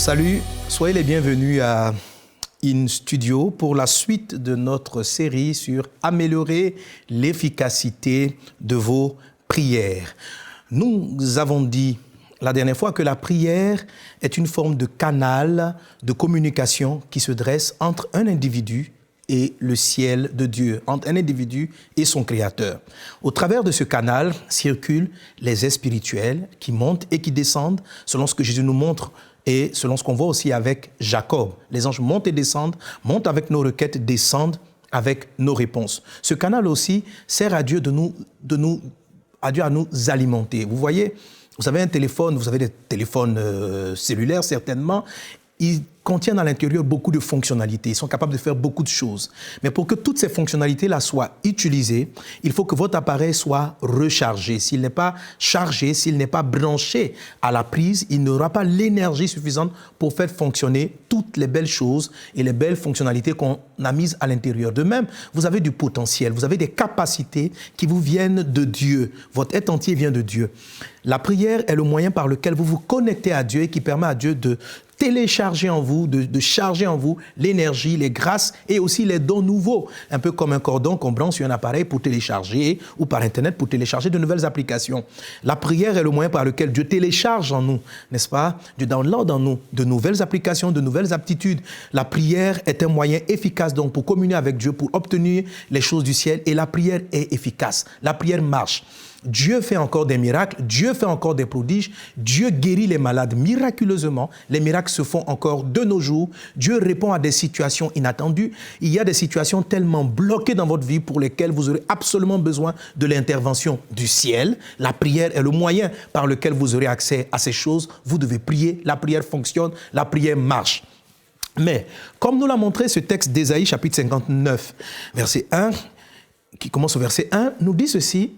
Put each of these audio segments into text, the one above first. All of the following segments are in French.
Salut, soyez les bienvenus à In Studio pour la suite de notre série sur améliorer l'efficacité de vos prières. Nous avons dit la dernière fois que la prière est une forme de canal de communication qui se dresse entre un individu et le ciel de Dieu, entre un individu et son Créateur. Au travers de ce canal circulent les êtres spirituels qui montent et qui descendent selon ce que Jésus nous montre et selon ce qu'on voit aussi avec Jacob. Les anges montent et descendent, montent avec nos requêtes, descendent avec nos réponses. Ce canal aussi sert à Dieu à nous alimenter. Vous voyez, vous avez un téléphone, vous avez des téléphones cellulaires certainement. Ils contiennent à l'intérieur beaucoup de fonctionnalités. Ils sont capables de faire beaucoup de choses. Mais pour que toutes ces fonctionnalités-là soient utilisées, il faut que votre appareil soit rechargé. S'il n'est pas chargé, s'il n'est pas branché à la prise, il n'aura pas l'énergie suffisante pour faire fonctionner toutes les belles choses et les belles fonctionnalités qu'on a mises à l'intérieur. De même, vous avez du potentiel, vous avez des capacités qui vous viennent de Dieu. Votre être entier vient de Dieu. La prière est le moyen par lequel vous vous connectez à Dieu et qui permet à Dieu de télécharger en vous, de charger en vous l'énergie, les grâces et aussi les dons nouveaux. Un peu comme un cordon qu'on branche sur un appareil pour télécharger ou par Internet pour télécharger de nouvelles applications. La prière est le moyen par lequel Dieu télécharge en nous, n'est-ce pas? Dieu download en nous de nouvelles applications, de nouvelles aptitudes. La prière est un moyen efficace donc pour communier avec Dieu, pour obtenir les choses du ciel et la prière est efficace. La prière marche. Dieu fait encore des miracles, Dieu fait encore des prodiges, Dieu guérit les malades miraculeusement, les miracles se font encore de nos jours, Dieu répond à des situations inattendues, il y a des situations tellement bloquées dans votre vie pour lesquelles vous aurez absolument besoin de l'intervention du ciel. La prière est le moyen par lequel vous aurez accès à ces choses, vous devez prier, la prière fonctionne, la prière marche. Mais, comme nous l'a montré ce texte d'Ésaïe chapitre 59, verset 1, qui commence au verset 1, nous dit ceci,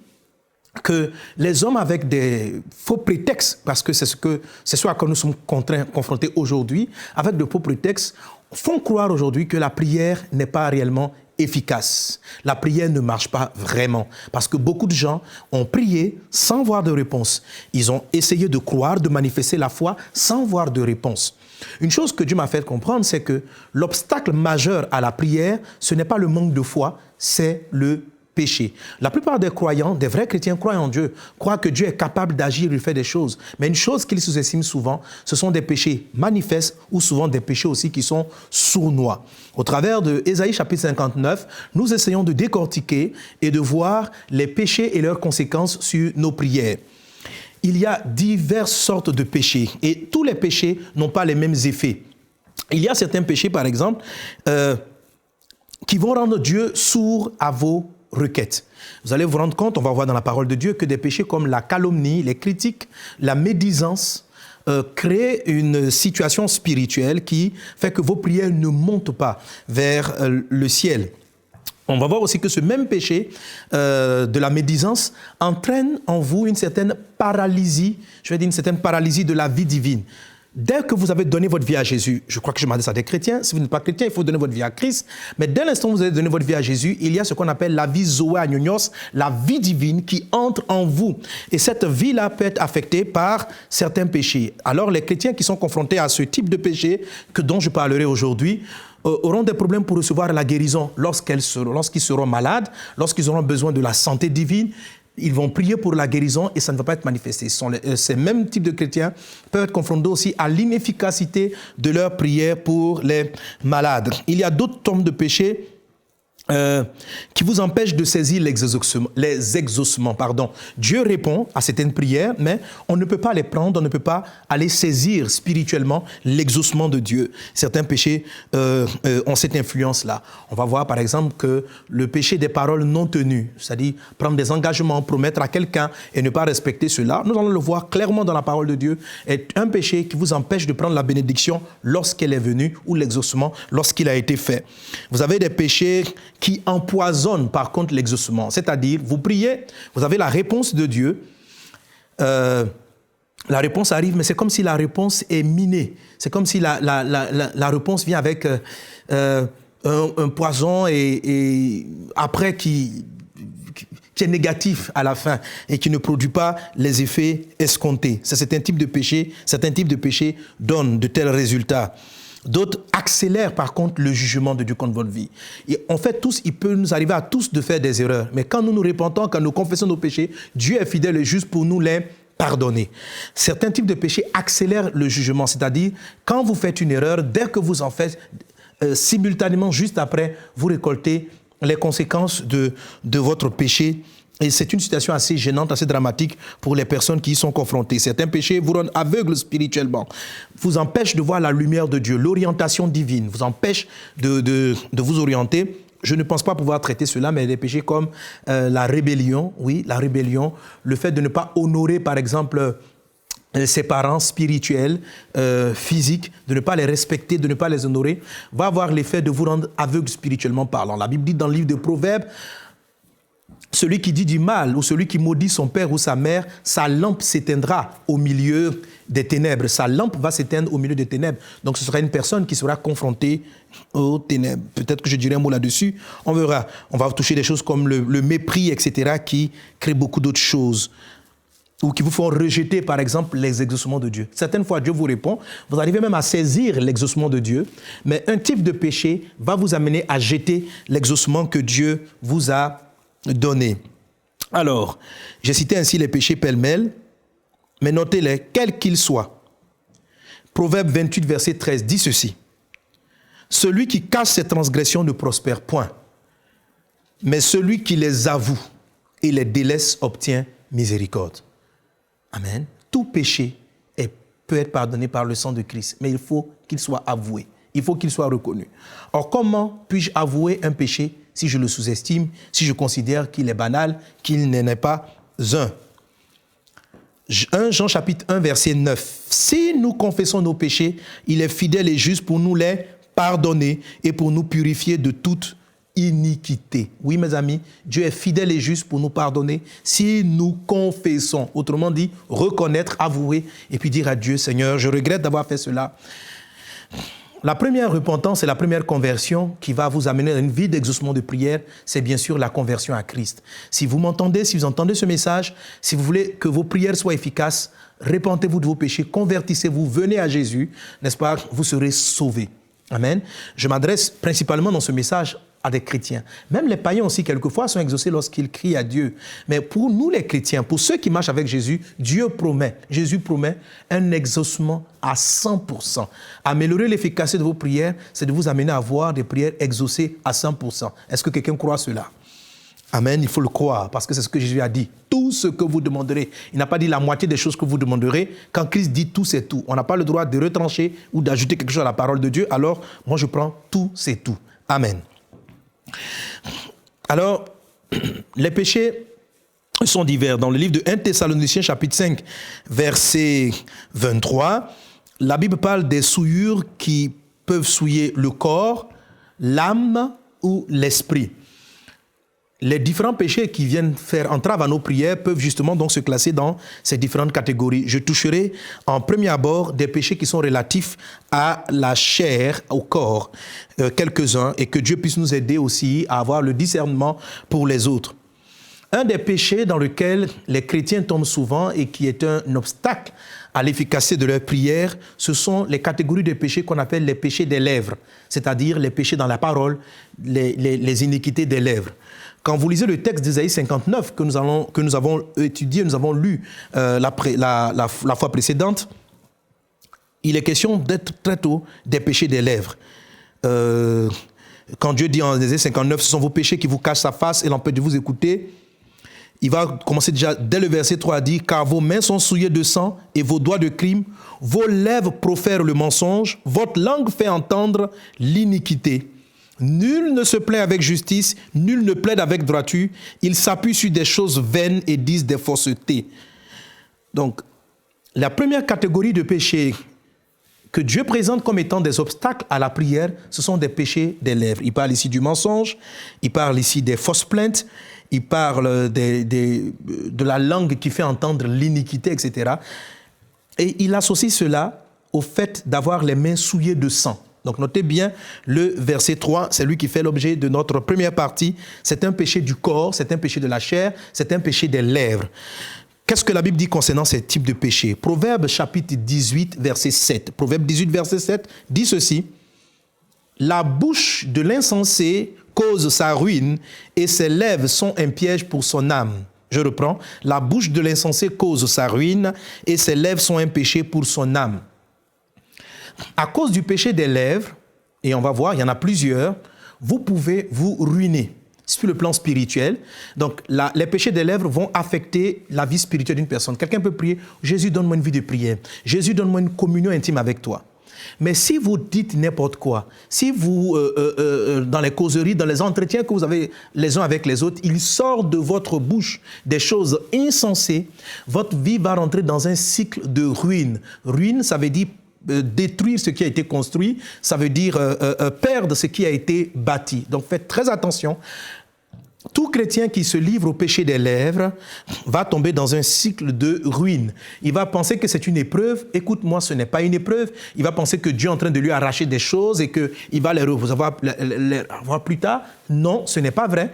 que les hommes avec des faux prétextes, parce que c'est ce à quoi nous sommes confrontés aujourd'hui, avec de faux prétextes, font croire aujourd'hui que la prière n'est pas réellement efficace. La prière ne marche pas vraiment, parce que beaucoup de gens ont prié sans voir de réponse. Ils ont essayé de croire, de manifester la foi sans voir de réponse. Une chose que Dieu m'a fait comprendre, c'est que l'obstacle majeur à la prière, ce n'est pas le manque de foi, c'est le péché. La plupart des croyants, des vrais chrétiens croient en Dieu, croient que Dieu est capable d'agir, il fait des choses. Mais une chose qu'ils sous-estiment souvent, ce sont des péchés manifestes ou souvent des péchés aussi qui sont sournois. Au travers de Ésaïe chapitre 59, nous essayons de décortiquer et de voir les péchés et leurs conséquences sur nos prières. Il y a diverses sortes de péchés et tous les péchés n'ont pas les mêmes effets. Il y a certains péchés, par exemple, qui vont rendre Dieu sourd à vos requêtes. Vous allez vous rendre compte, on va voir dans la parole de Dieu, que des péchés comme la calomnie, les critiques, la médisance créent une situation spirituelle qui fait que vos prières ne montent pas vers le ciel. On va voir aussi que ce même péché de la médisance entraîne en vous une certaine paralysie, je vais dire une certaine paralysie de la vie divine. Dès que vous avez donné votre vie à Jésus, je crois que je m'adresse à des chrétiens, si vous n'êtes pas chrétien, il faut donner votre vie à Christ, mais dès l'instant où vous avez donné votre vie à Jésus, il y a ce qu'on appelle la vie Zoé Agnonios, la vie divine qui entre en vous. Et cette vie-là peut être affectée par certains péchés. Alors les chrétiens qui sont confrontés à ce type de péché, dont je parlerai aujourd'hui, auront des problèmes pour recevoir la guérison lorsqu'ils seront malades, lorsqu'ils auront besoin de la santé divine. Ils vont prier pour la guérison et ça ne va pas être manifesté. Ces mêmes types de chrétiens peuvent être confrontés aussi à l'inefficacité de leur prière pour les malades. Il y a d'autres formes de péchés qui vous empêchent de saisir les exaucements. Dieu répond à certaines prières, mais on ne peut pas les prendre, on ne peut pas aller saisir spirituellement l'exaucement de Dieu. Certains péchés ont cette influence-là. On va voir par exemple que le péché des paroles non tenues, c'est-à-dire prendre des engagements, promettre à quelqu'un et ne pas respecter cela, nous allons le voir clairement dans la parole de Dieu, est un péché qui vous empêche de prendre la bénédiction lorsqu'elle est venue ou l'exaucement lorsqu'il a été fait. Vous avez des péchés qui empoisonne par contre l'exaucement. C'est-à-dire, vous priez, vous avez la réponse de Dieu, la réponse arrive, mais c'est comme si la réponse est minée. C'est comme si la réponse vient avec un poison et après qui qui est négatif à la fin et qui ne produit pas les effets escomptés. Certains types de péchés donnent de tels résultats. D'autres accélèrent par contre le jugement de Dieu contre votre vie. Et en fait, il peut nous arriver à tous de faire des erreurs. Mais quand nous nous repentons, quand nous confessons nos péchés, Dieu est fidèle et juste pour nous les pardonner. Certains types de péchés accélèrent le jugement. C'est-à-dire, quand vous faites une erreur, dès que vous en faites, simultanément, juste après, vous récoltez les conséquences de votre péché. Et c'est une situation assez gênante, assez dramatique pour les personnes qui y sont confrontées. Certains péchés vous rendent aveugles spirituellement, vous empêchent de voir la lumière de Dieu, l'orientation divine, vous empêchent de vous orienter. Je ne pense pas pouvoir traiter cela, mais des péchés comme la rébellion, le fait de ne pas honorer, par exemple, ses parents spirituels, physiques, de ne pas les respecter, de ne pas les honorer, va avoir l'effet de vous rendre aveugle spirituellement parlant. La Bible dit dans le livre de Proverbes, celui qui dit du mal ou celui qui maudit son père ou sa mère, sa lampe s'éteindra au milieu des ténèbres. Sa lampe va s'éteindre au milieu des ténèbres. Donc ce sera une personne qui sera confrontée aux ténèbres. Peut-être que je dirai un mot là-dessus. On verra. On va toucher des choses comme le mépris, etc., qui créent beaucoup d'autres choses. Ou qui vous font rejeter, par exemple, les exaucements de Dieu. Certaines fois, Dieu vous répond. Vous arrivez même à saisir l'exaucement de Dieu. Mais un type de péché va vous amener à jeter l'exaucement que Dieu vous a donné. Alors, j'ai cité ainsi les péchés pêle-mêle, mais notez-les, quels qu'ils soient. Proverbe 28, verset 13, dit ceci. Celui qui cache ses transgressions ne prospère point, mais celui qui les avoue et les délaisse obtient miséricorde. Amen. Tout péché peut être pardonné par le sang de Christ, mais il faut qu'il soit avoué. Il faut qu'il soit reconnu. Or, comment puis-je avouer un péché si je le sous-estime, si je considère qu'il est banal, qu'il n'en est pas un? 1 Jean chapitre 1, verset 9. Si nous confessons nos péchés, il est fidèle et juste pour nous les pardonner et pour nous purifier de toute iniquité. Oui, mes amis, Dieu est fidèle et juste pour nous pardonner si nous confessons. Autrement dit, reconnaître, avouer et puis dire à Dieu, Seigneur, je regrette d'avoir fait cela. La première repentance et la première conversion qui va vous amener à une vie d'exaucement de prière, c'est bien sûr la conversion à Christ. Si vous m'entendez, si vous entendez ce message, si vous voulez que vos prières soient efficaces, repentez-vous de vos péchés, convertissez-vous, venez à Jésus, n'est-ce pas, vous serez sauvés. Amen. Je m'adresse principalement dans ce message à des chrétiens. Même les païens aussi, quelquefois, sont exaucés lorsqu'ils crient à Dieu. Mais pour nous, les chrétiens, pour ceux qui marchent avec Jésus, Jésus promet un exaucement à 100%. Améliorer l'efficacité de vos prières, c'est de vous amener à avoir des prières exaucées à 100%. Est-ce que quelqu'un croit cela? Amen, il faut le croire, parce que c'est ce que Jésus a dit. Tout ce que vous demanderez. Il n'a pas dit la moitié des choses que vous demanderez. Quand Christ dit tout, c'est tout. On n'a pas le droit de retrancher ou d'ajouter quelque chose à la parole de Dieu. Alors, moi, je prends tout, c'est tout. Amen. Alors, les péchés sont divers. Dans le livre de 1 Thessaloniciens, chapitre 5, verset 23, la Bible parle des souillures qui peuvent souiller le corps, l'âme ou l'esprit. Les différents péchés qui viennent faire entrave à nos prières peuvent justement donc se classer dans ces différentes catégories. Je toucherai en premier abord des péchés qui sont relatifs à la chair, au corps, quelques-uns, et que Dieu puisse nous aider aussi à avoir le discernement pour les autres. Un des péchés dans lequel les chrétiens tombent souvent et qui est un obstacle à l'efficacité de leur prière, ce sont les catégories de péchés qu'on appelle les péchés des lèvres, c'est-à-dire les péchés dans la parole, les iniquités des lèvres. Quand vous lisez le texte d'Ésaïe 59 que nous avons étudié, nous avons lu la fois précédente, il est question d'être très tôt des péchés des lèvres. Quand Dieu dit en Ésaïe 59, ce sont vos péchés qui vous cachent sa face et l'empêchent de vous écouter, il va commencer déjà dès le verset 3 à dire « Car vos mains sont souillées de sang et vos doigts de crime, vos lèvres profèrent le mensonge, votre langue fait entendre l'iniquité. Nul ne se plaint avec justice, nul ne plaide avec droiture, ils s'appuient sur des choses vaines et disent des faussetés. » Donc, la première catégorie de péchés que Dieu présente comme étant des obstacles à la prière, ce sont des péchés des lèvres. Il parle ici du mensonge, il parle ici des fausses plaintes, il parle de la langue qui fait entendre l'iniquité, etc. Et il associe cela au fait d'avoir les mains souillées de sang. Donc notez bien le verset 3, c'est lui qui fait l'objet de notre première partie. C'est un péché du corps, c'est un péché de la chair, c'est un péché des lèvres. Qu'est-ce que la Bible dit concernant ces types de péchés? Proverbe chapitre 18, verset 7. Proverbe 18, verset 7 dit ceci. La bouche de l'insensé cause sa ruine et ses lèvres sont un piège pour son âme. Je reprends. La bouche de l'insensé cause sa ruine et ses lèvres sont un péché pour son âme. À cause du péché des lèvres, et on va voir, il y en a plusieurs, vous pouvez vous ruiner sur le plan spirituel. Donc, les péchés des lèvres vont affecter la vie spirituelle d'une personne. Quelqu'un peut prier, Jésus, donne-moi une vie de prière. Jésus, donne-moi une communion intime avec toi. Mais si vous dites n'importe quoi, si vous, dans les causeries, dans les entretiens que vous avez les uns avec les autres, il sort de votre bouche des choses insensées, votre vie va rentrer dans un cycle de ruine. Ruine, ça veut dire détruire ce qui a été construit, ça veut dire perdre ce qui a été bâti. Donc faites très attention. Tout chrétien qui se livre au péché des lèvres va tomber dans un cycle de ruine. Il va penser que c'est une épreuve. Écoute-moi, ce n'est pas une épreuve. Il va penser que Dieu est en train de lui arracher des choses et qu'il va les revoir plus tard. Non, ce n'est pas vrai.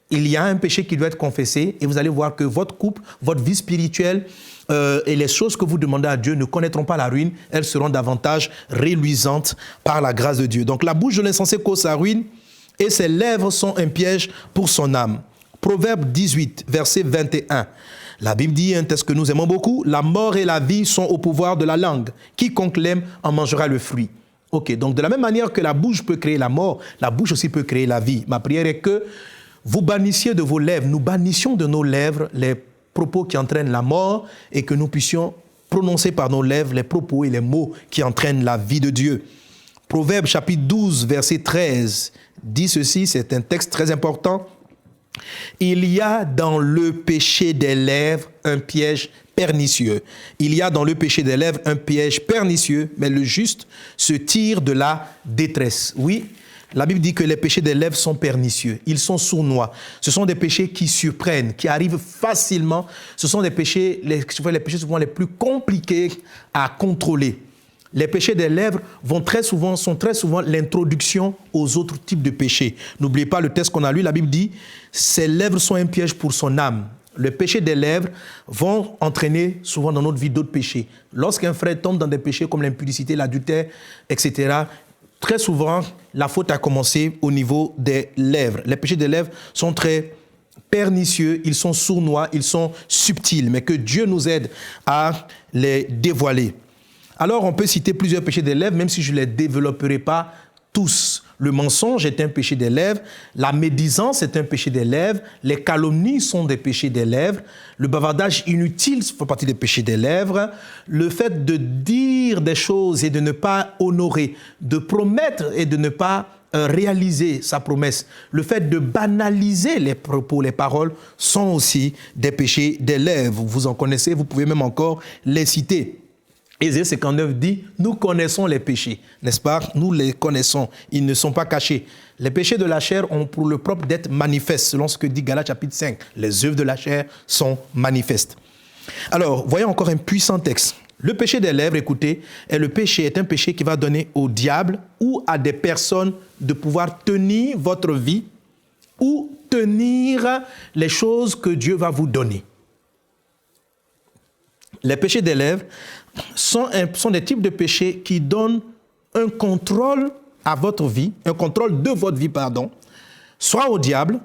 Il y a un péché qui doit être confessé et vous allez voir que votre couple, votre vie spirituelle et les choses que vous demandez à Dieu ne connaîtront pas la ruine. Elles seront davantage reluisantes par la grâce de Dieu. Donc la bouche de l'insensé cause sa ruine et ses lèvres sont un piège pour son âme. Proverbe 18, verset 21. La Bible dit un texte que nous aimons beaucoup. La mort et la vie sont au pouvoir de la langue. Quiconque l'aime en mangera le fruit. Ok, donc de la même manière que la bouche peut créer la mort, la bouche aussi peut créer la vie. Ma prière est que vous bannissiez de vos lèvres, nous bannissions de nos lèvres les propos qui entraînent la mort et que nous puissions prononcer par nos lèvres les propos et les mots qui entraînent la vie de Dieu. Proverbe chapitre 12, verset 13 dit ceci, c'est un texte très important. Il y a dans le péché des lèvres un piège pernicieux. Il y a dans le péché des lèvres un piège pernicieux, mais le juste se tire de la détresse. Oui, la Bible dit que les péchés des lèvres sont pernicieux. Ils sont sournois. Ce sont des péchés qui surprennent, qui arrivent facilement. Ce sont des péchés, les péchés souvent les plus compliqués à contrôler. Les péchés des lèvres sont très souvent l'introduction aux autres types de péchés. N'oubliez pas le texte qu'on a lu, la Bible dit « Ses lèvres sont un piège pour son âme ». Les péchés des lèvres vont entraîner souvent dans notre vie d'autres péchés. Lorsqu'un frère tombe dans des péchés comme l'impudicité, l'adultère, etc., très souvent, la faute a commencé au niveau des lèvres. Les péchés des lèvres sont très pernicieux, ils sont sournois, ils sont subtils, mais que Dieu nous aide à les dévoiler. Alors, on peut citer plusieurs péchés des lèvres, même si je ne les développerai pas tous. Le mensonge est un péché des lèvres, la médisance est un péché des lèvres, les calomnies sont des péchés des lèvres, le bavardage inutile fait partie des péchés des lèvres, le fait de dire des choses et de ne pas honorer, de promettre et de ne pas réaliser sa promesse, le fait de banaliser les propos, les paroles, sont aussi des péchés des lèvres. Vous en connaissez, vous pouvez même encore les citer. Ésaïe 59 dit, nous connaissons les péchés, n'est-ce pas? Nous les connaissons, ils ne sont pas cachés. Les péchés de la chair ont pour le propre d'être manifestes, selon ce que dit Galates chapitre 5. Les œuvres de la chair sont manifestes. Alors, voyons encore un puissant texte. Le péché des lèvres, écoutez, est un péché qui va donner au diable ou à des personnes de pouvoir tenir votre vie ou tenir les choses que Dieu va vous donner. Les péchés des lèvres sont des types de péchés qui donnent un contrôle à votre vie, un contrôle de votre vie, soit au diable,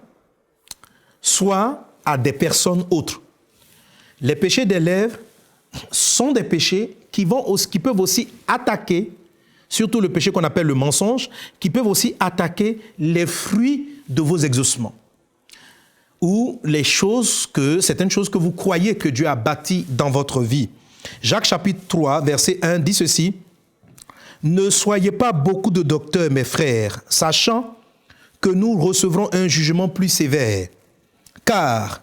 soit à des personnes autres. Les péchés des lèvres sont des péchés qui peuvent aussi attaquer, surtout le péché qu'on appelle le mensonge, qui peuvent aussi attaquer les fruits de vos exaucements. Ou certaines choses que vous croyez que Dieu a bâties dans votre vie. Jacques chapitre 3, verset 1 dit ceci. « Ne soyez pas beaucoup de docteurs, mes frères, sachant que nous recevrons un jugement plus sévère. Car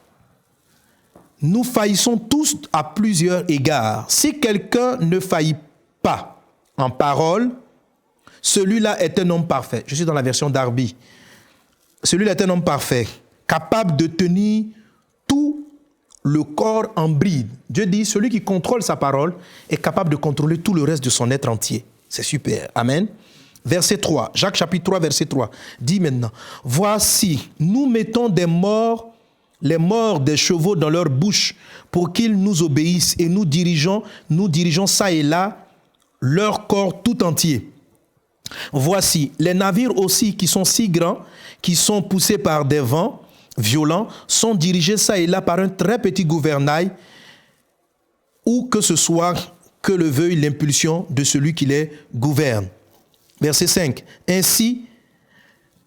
nous faillissons tous à plusieurs égards. Si quelqu'un ne faillit pas en parole, celui-là est un homme parfait. » Je suis dans la version Darby. « Celui-là est un homme parfait, capable de tenir tout le corps en bride. » Dieu dit, celui qui contrôle sa parole est capable de contrôler tout le reste de son être entier. C'est super. Amen. verset 3, Jacques chapitre 3, verset 3, dit maintenant, « Voici, nous mettons les morts des chevaux dans leur bouche pour qu'ils nous obéissent et nous dirigeons ça et là leur corps tout entier. Voici, les navires aussi qui sont si grands, qui sont poussés par des vents violents, sont dirigés ça et là par un très petit gouvernail, ou que ce soit que le veuille l'impulsion de celui qui les gouverne. » Verset 5. « Ainsi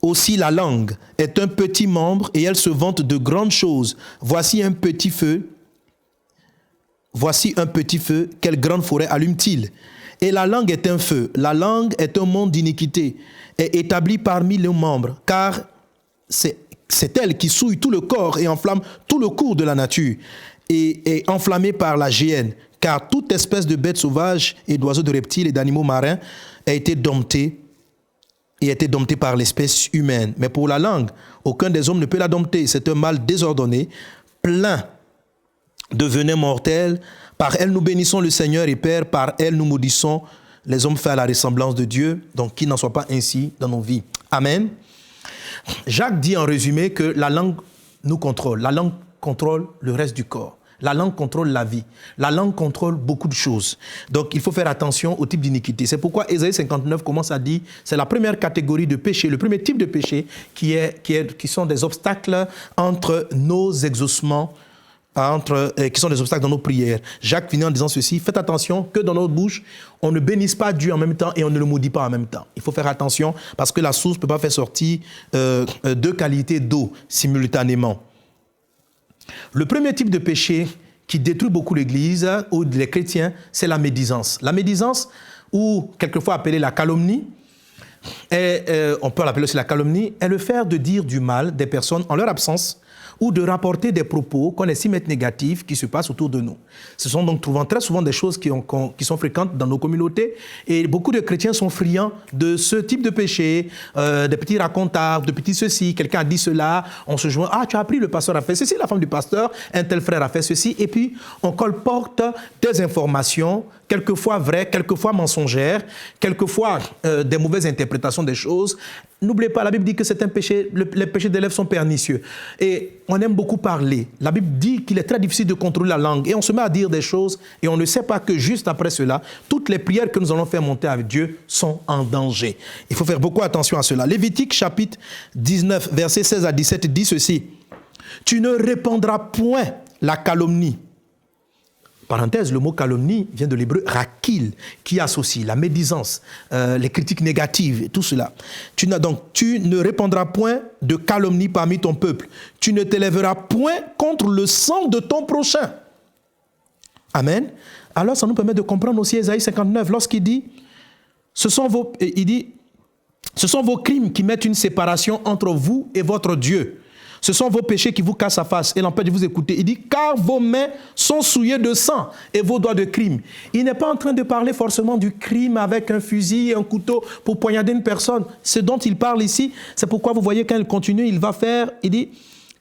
aussi la langue est un petit membre et elle se vante de grandes choses. Voici un petit feu, quelle grande forêt allume-t-il? Et la langue est un feu, la langue est un monde d'iniquité, est établie parmi les membres, car c'est elle qui souille tout le corps et enflamme tout le cours de la nature, et est enflammée par la géhenne, car toute espèce de bêtes sauvages et d'oiseaux, de reptiles et d'animaux marins a été domptée par l'espèce humaine. Mais pour la langue, aucun des hommes ne peut la dompter. C'est un mal désordonné, plein de venin mortel. Par elle, nous bénissons le Seigneur et Père. Par elle, nous maudissons les hommes faits à la ressemblance de Dieu. Donc, qu'il n'en soit pas ainsi dans nos vies. Amen. Jacques dit en résumé que la langue nous contrôle. La langue contrôle le reste du corps. La langue contrôle la vie. La langue contrôle beaucoup de choses. Donc, il faut faire attention au type d'iniquité. C'est pourquoi Ésaïe 59 commence à dire, c'est la première catégorie de péché, le premier type de péché qui sont des obstacles entre nos exaucements, qui sont des obstacles dans nos prières. Jacques finit en disant ceci, faites attention que dans notre bouche, on ne bénisse pas Dieu en même temps et on ne le maudit pas en même temps. Il faut faire attention parce que la source ne peut pas faire sortir deux qualités d'eau simultanément. Le premier type de péché qui détruit beaucoup l'Église ou les chrétiens, c'est la médisance. La médisance, ou quelquefois appelée la calomnie, on peut l'appeler aussi la calomnie, est le faire de dire du mal des personnes en leur absence ou de rapporter des propos qu'on estime être négatifs qui se passent autour de nous. Ce sont donc très souvent des choses qui sont fréquentes dans nos communautés et beaucoup de chrétiens sont friands de ce type de péché, des petits racontards, de petits ceci, quelqu'un a dit cela, on se joint, ah tu as appris, le pasteur a fait ceci, la femme du pasteur, un tel frère a fait ceci, et puis on colporte des informations, quelquefois vraies, quelquefois mensongères, quelquefois des mauvaises interprétations des choses. N'oubliez pas, la Bible dit que c'est un péché, les péchés des lèvres sont pernicieux. Et on aime beaucoup parler. La Bible dit qu'il est très difficile de contrôler la langue. Et on se met à dire des choses et on ne sait pas que juste après cela, toutes les prières que nous allons faire monter avec Dieu sont en danger. Il faut faire beaucoup attention à cela. Lévitique chapitre 19, versets 16 à 17 dit ceci. « Tu ne répandras point la calomnie. » Parenthèse, le mot calomnie vient de l'hébreu rakil, qui associe la médisance, les critiques négatives, tout cela. Tu ne répandras point de calomnie parmi ton peuple. Tu ne t'élèveras point contre le sang de ton prochain. Amen. Alors ça nous permet de comprendre aussi Ésaïe 59, lorsqu'il dit, ce sont vos crimes qui mettent une séparation entre vous et votre Dieu. Ce sont vos péchés qui vous cassent la face et l'empêchent de vous écouter. Il dit, car vos mains sont souillées de sang et vos doigts de crime. Il n'est pas en train de parler forcément du crime avec un fusil et un couteau pour poignarder une personne. Ce dont il parle ici, c'est pourquoi vous voyez quand il continue, il dit,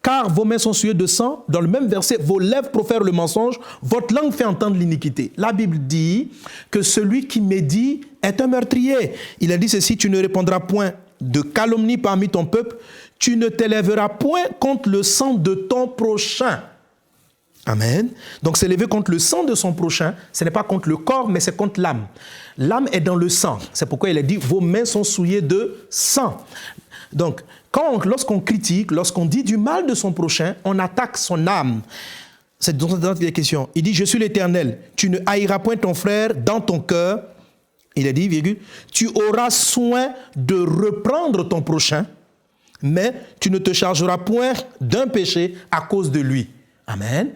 car vos mains sont souillées de sang. Dans le même verset, vos lèvres profèrent le mensonge, votre langue fait entendre l'iniquité. La Bible dit que celui qui médit est un meurtrier. Il a dit ceci, tu ne répondras point de calomnie parmi ton peuple, tu ne t'élèveras point contre le sang de ton prochain. Amen. Donc s'élever contre le sang de son prochain, ce n'est pas contre le corps, mais c'est contre l'âme. L'âme est dans le sang. C'est pourquoi il a dit, vos mains sont souillées de sang. Donc, lorsqu'on critique, lorsqu'on dit du mal de son prochain, on attaque son âme. C'est dans la question. Il dit, je suis l'Éternel. Tu ne haïras point ton frère dans ton cœur. Il a dit, virgule, tu auras soin de reprendre ton prochain, mais tu ne te chargeras point d'un péché à cause de lui. Amen.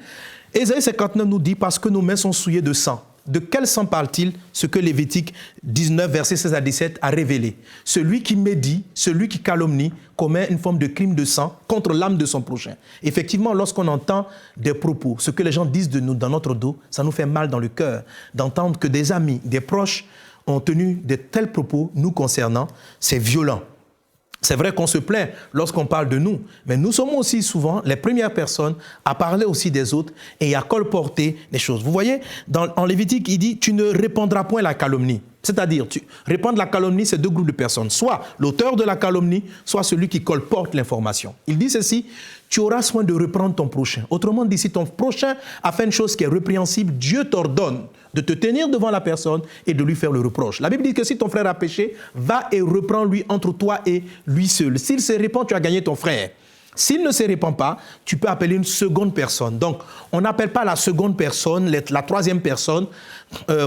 Ésaïe 59 nous dit, parce que nos mains sont souillées de sang. De quel sang parle-t-il? Ce que Lévitique 19, versets 16 à 17 a révélé. Celui qui médit, celui qui calomnie, commet une forme de crime de sang contre l'âme de son prochain. Effectivement, lorsqu'on entend des propos, ce que les gens disent de nous dans notre dos, ça nous fait mal dans le cœur. D'entendre que des amis, des proches ont tenu de tels propos nous concernant, c'est violent. C'est vrai qu'on se plaint lorsqu'on parle de nous, mais nous sommes aussi souvent les premières personnes à parler aussi des autres et à colporter des choses. Vous voyez, en Lévitique, il dit « Tu ne répandras point la calomnie ». C'est-à-dire, répandre la calomnie, c'est deux groupes de personnes. Soit l'auteur de la calomnie, soit celui qui colporte l'information. Il dit ceci, tu auras soin de reprendre ton prochain. Autrement dit, si ton prochain a fait une chose qui est répréhensible, Dieu t'ordonne de te tenir devant la personne et de lui faire le reproche. La Bible dit que si ton frère a péché, va et reprends-lui entre toi et lui seul. S'il se répand, tu as gagné ton frère. S'il ne se répand pas, tu peux appeler une seconde personne. Donc, on n'appelle pas la seconde personne, la troisième personne,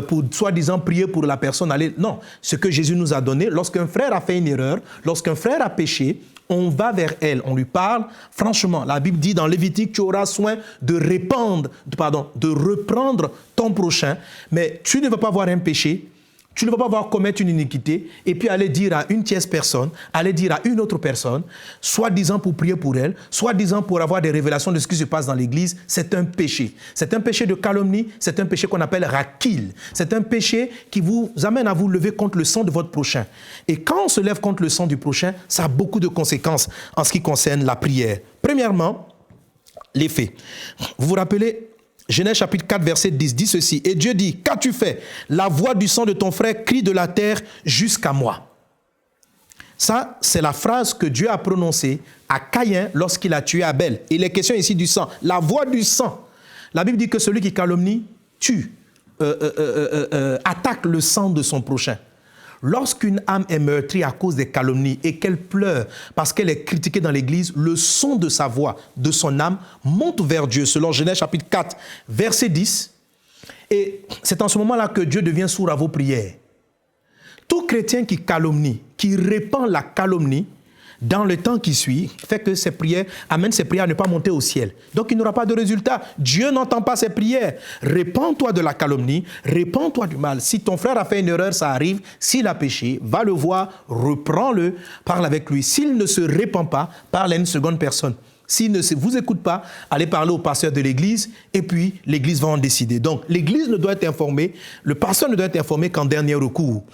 pour soi-disant prier pour la personne. Non, ce que Jésus nous a donné, lorsqu'un frère a fait une erreur, lorsqu'un frère a péché, on va vers elle, on lui parle. Franchement, la Bible dit dans Lévitique, tu auras soin de reprendre ton prochain, mais tu ne vas pas voir un péché. Tu ne vas pas voir commettre une iniquité et puis aller dire à une tierce personne, aller dire à une autre personne, soi-disant pour prier pour elle, soi-disant pour avoir des révélations de ce qui se passe dans l'église, c'est un péché. C'est un péché de calomnie, c'est un péché qu'on appelle rakil. C'est un péché qui vous amène à vous lever contre le sang de votre prochain. Et quand on se lève contre le sang du prochain, ça a beaucoup de conséquences en ce qui concerne la prière. Premièrement, les faits. Vous vous rappelez, Genèse chapitre 4, verset 10, dit ceci. Et Dieu dit, qu'as-tu fait? La voix du sang de ton frère crie de la terre jusqu'à moi. Ça, c'est la phrase que Dieu a prononcée à Caïn lorsqu'il a tué Abel. Il est question ici du sang. La voix du sang. La Bible dit que celui qui calomnie tue, attaque le sang de son prochain. Lorsqu'une âme est meurtrie à cause des calomnies et qu'elle pleure parce qu'elle est critiquée dans l'église, le son de sa voix, de son âme, monte vers Dieu, selon Genèse chapitre 4, verset 10. Et c'est en ce moment-là que Dieu devient sourd à vos prières. Tout chrétien qui calomnie, qui répand la calomnie, dans le temps qui suit, fait que ses prières amènent ses prières à ne pas monter au ciel. Donc il n'aura pas de résultat. Dieu n'entend pas ses prières. Répands-toi de la calomnie, répands-toi du mal. Si ton frère a fait une erreur, ça arrive. S'il a péché, va le voir, reprends-le, parle avec lui. S'il ne se répand pas, parle à une seconde personne. S'il ne vous écoute pas, allez parler au pasteur de l'église et puis l'église va en décider. Donc l'église ne doit être informée, le pasteur ne doit être informé qu'en dernier recours.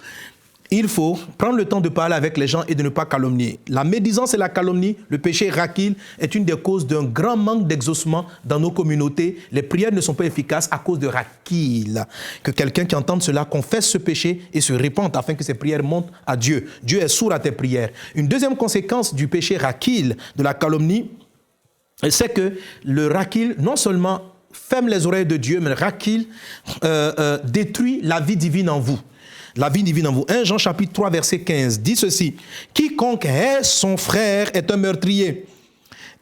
Il faut prendre le temps de parler avec les gens et de ne pas calomnier. La médisance et la calomnie, le péché rakil, est une des causes d'un grand manque d'exaucement dans nos communautés. Les prières ne sont pas efficaces à cause de rakil. Que quelqu'un qui entende cela confesse ce péché et se répande afin que ses prières montent à Dieu. Dieu est sourd à tes prières. Une deuxième conséquence du péché rakil, de la calomnie, c'est que le rakil, non seulement ferme les oreilles de Dieu, mais le rakil détruit la vie divine en vous. La vie divine en vous. 1 Jean chapitre 3 verset 15 dit ceci. Quiconque hait son frère est un meurtrier.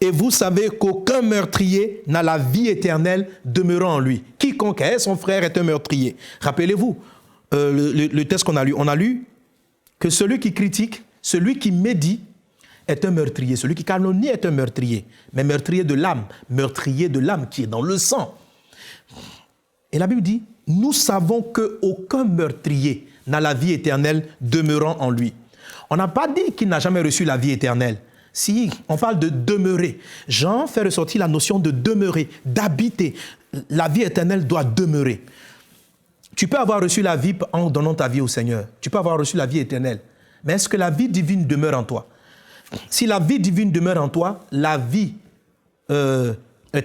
Et vous savez qu'aucun meurtrier n'a la vie éternelle demeurant en lui. Quiconque hait son frère est un meurtrier. Rappelez-vous le texte qu'on a lu. On a lu que celui qui critique, celui qui médit est un meurtrier. Celui qui calomnie est un meurtrier. Mais meurtrier de l'âme qui est dans le sang. Et la Bible dit, nous savons qu'aucun meurtrier n'a la vie éternelle demeurant en lui. On n'a pas dit qu'il n'a jamais reçu la vie éternelle. Si, on parle de demeurer. Jean fait ressortir la notion de demeurer, d'habiter. La vie éternelle doit demeurer. Tu peux avoir reçu la vie en donnant ta vie au Seigneur. Tu peux avoir reçu la vie éternelle. Mais est-ce que la vie divine demeure en toi? Si la vie divine demeure en toi, la vie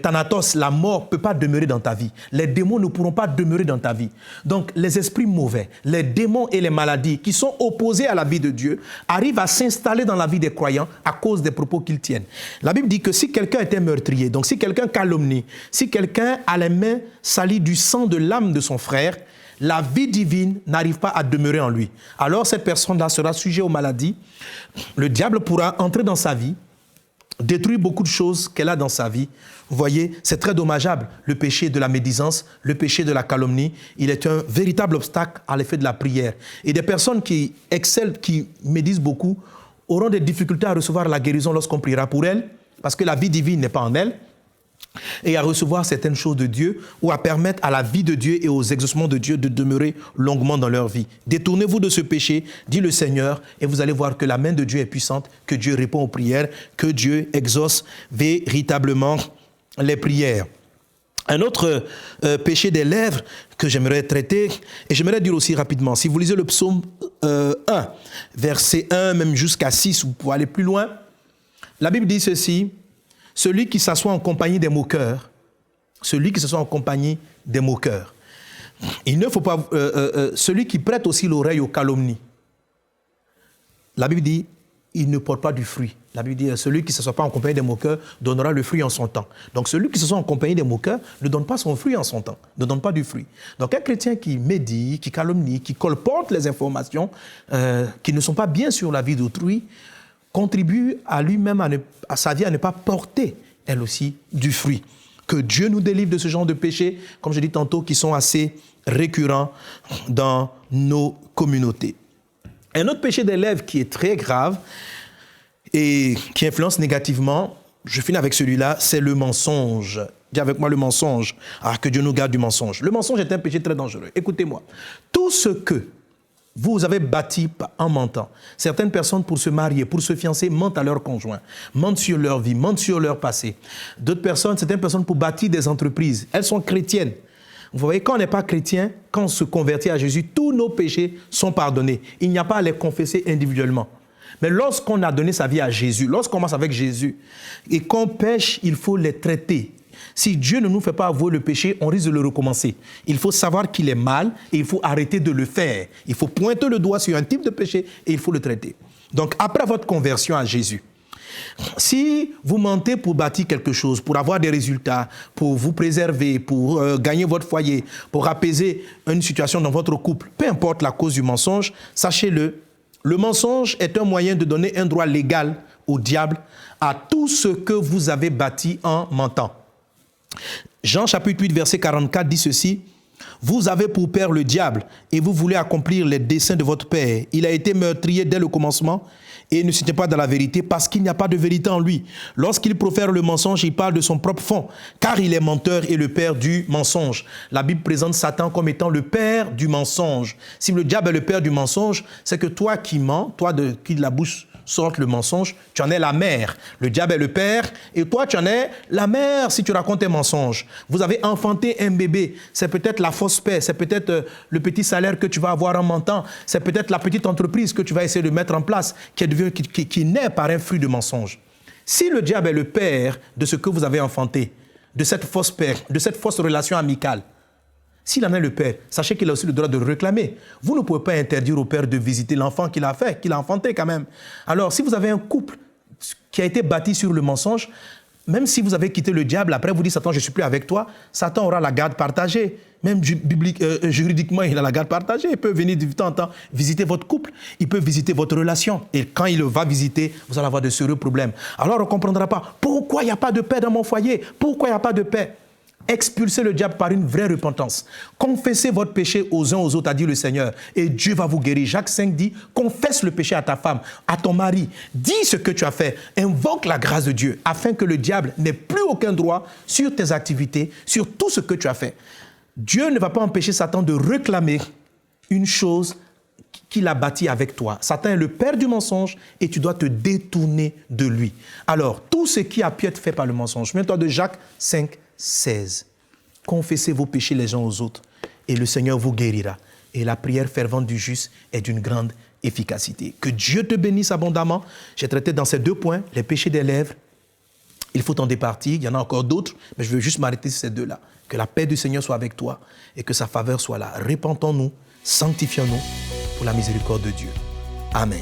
Thanatos, la mort, ne peut pas demeurer dans ta vie. Les démons ne pourront pas demeurer dans ta vie. Donc, les esprits mauvais, les démons et les maladies qui sont opposés à la vie de Dieu arrivent à s'installer dans la vie des croyants à cause des propos qu'ils tiennent. La Bible dit que si quelqu'un est un meurtrier, donc si quelqu'un calomnie, si quelqu'un a les mains salies du sang de l'âme de son frère, la vie divine n'arrive pas à demeurer en lui. Alors, cette personne-là sera sujet aux maladies. Le diable pourra entrer dans sa vie, détruire beaucoup de choses qu'elle a dans sa vie. Vous voyez, c'est très dommageable. Le péché de la médisance, le péché de la calomnie, il est un véritable obstacle à l'effet de la prière. Et des personnes qui excellent, qui médisent beaucoup, auront des difficultés à recevoir la guérison lorsqu'on priera pour elles, parce que la vie divine n'est pas en elles, et à recevoir certaines choses de Dieu, ou à permettre à la vie de Dieu et aux exaucements de Dieu de demeurer longuement dans leur vie. Détournez-vous de ce péché, dit le Seigneur, et vous allez voir que la main de Dieu est puissante, que Dieu répond aux prières, que Dieu exauce véritablement les prières. Un autre péché des lèvres que j'aimerais traiter, et j'aimerais dire aussi rapidement, si vous lisez le psaume 1, verset 1, même jusqu'à 6, vous pouvez aller plus loin, la Bible dit ceci: celui qui s'assoit en compagnie des moqueurs, celui qui s'assoit en compagnie des moqueurs. Il ne faut pas... celui qui prête aussi l'oreille aux calomnies. La Bible dit, il ne porte pas du fruit. La Bible dit, celui qui ne se soit pas en compagnie des moqueurs donnera le fruit en son temps. Donc celui qui se soit en compagnie des moqueurs ne donne pas son fruit en son temps, ne donne pas du fruit. Donc un chrétien qui médit, qui calomnie, qui colporte les informations qui ne sont pas bien sur la vie d'autrui, contribue à lui-même, à sa vie, à ne pas porter, elle aussi, du fruit. Que Dieu nous délivre de ce genre de péchés, comme je dis tantôt, qui sont assez récurrents dans nos communautés. Un autre péché des lèvres qui est très grave et qui influence négativement, je finis avec celui-là, c'est le mensonge. Dis avec moi le mensonge. Ah, que Dieu nous garde du mensonge. Le mensonge est un péché très dangereux. Écoutez-moi. Tout ce que vous avez bâti en mentant. Certaines personnes, pour se marier, pour se fiancer, mentent à leur conjoint, mentent sur leur vie, mentent sur leur passé. D'autres personnes, certaines personnes, pour bâtir des entreprises, elles sont chrétiennes. Vous voyez, quand on n'est pas chrétien, quand on se convertit à Jésus, tous nos péchés sont pardonnés. Il n'y a pas à les confesser individuellement. Mais lorsqu'on a donné sa vie à Jésus, lorsqu'on commence avec Jésus, et qu'on pêche, il faut les traiter. Si Dieu ne nous fait pas avouer le péché, on risque de le recommencer. Il faut savoir qu'il est mal et il faut arrêter de le faire. Il faut pointer le doigt sur un type de péché et il faut le traiter. Donc, après votre conversion à Jésus, si vous mentez pour bâtir quelque chose, pour avoir des résultats, pour vous préserver, pour gagner votre foyer, pour apaiser une situation dans votre couple, peu importe la cause du mensonge, sachez-le, le mensonge est un moyen de donner un droit légal au diable à tout ce que vous avez bâti en mentant. Jean chapitre 8, verset 44 dit ceci: « Vous avez pour père le diable et vous voulez accomplir les desseins de votre père. Il a été meurtrier dès le commencement et ne se tient pas dans la vérité parce qu'il n'y a pas de vérité en lui. Lorsqu'il profère le mensonge, il parle de son propre fond, car il est menteur et le père du mensonge. » La Bible présente Satan comme étant le père du mensonge. Si le diable est le père du mensonge, c'est que toi qui mens, toi qui de la bouche sorte le mensonge, tu en es la mère. Le diable est le père et toi tu en es la mère si tu racontes un mensonge. Vous avez enfanté un bébé, c'est peut-être la fausse paix, c'est peut-être le petit salaire que tu vas avoir en mentant, c'est peut-être la petite entreprise que tu vas essayer de mettre en place qui naît par un fruit de mensonge. Si le diable est le père de ce que vous avez enfanté, de cette fausse paix, de cette fausse relation amicale, s'il en est le père, sachez qu'il a aussi le droit de le réclamer. Vous ne pouvez pas interdire au père de visiter l'enfant qu'il a fait, qu'il a enfanté quand même. Alors, si vous avez un couple qui a été bâti sur le mensonge, même si vous avez quitté le diable, après vous dites, Satan, je ne suis plus avec toi, Satan aura la garde partagée. Même juridiquement, il a la garde partagée. Il peut venir de temps en temps visiter votre couple. Il peut visiter votre relation. Et quand il va visiter, vous allez avoir de sérieux problèmes. Alors, on ne comprendra pas. Pourquoi il n'y a pas de paix dans mon foyer? Pourquoi il n'y a pas de paix? Expulsez le diable par une vraie repentance. Confessez votre péché aux uns aux autres, a dit le Seigneur, et Dieu va vous guérir. Jacques 5 dit, confesse le péché à ta femme, à ton mari. Dis ce que tu as fait. Invoque la grâce de Dieu, afin que le diable n'ait plus aucun droit sur tes activités, sur tout ce que tu as fait. Dieu ne va pas empêcher Satan de réclamer une chose qu'il a bâtie avec toi. Satan est le père du mensonge et tu dois te détourner de lui. Alors, tout ce qui a pu être fait par le mensonge, souviens-toi de Jacques 5, 16. Confessez vos péchés les uns aux autres et le Seigneur vous guérira. Et la prière fervente du juste est d'une grande efficacité. Que Dieu te bénisse abondamment. J'ai traité dans ces 2 points, les péchés des lèvres. Il faut en départir, il y en a encore d'autres, mais je veux juste m'arrêter sur ces 2-là. Que la paix du Seigneur soit avec toi et que sa faveur soit là. Repentons-nous, sanctifions-nous pour la miséricorde de Dieu. Amen.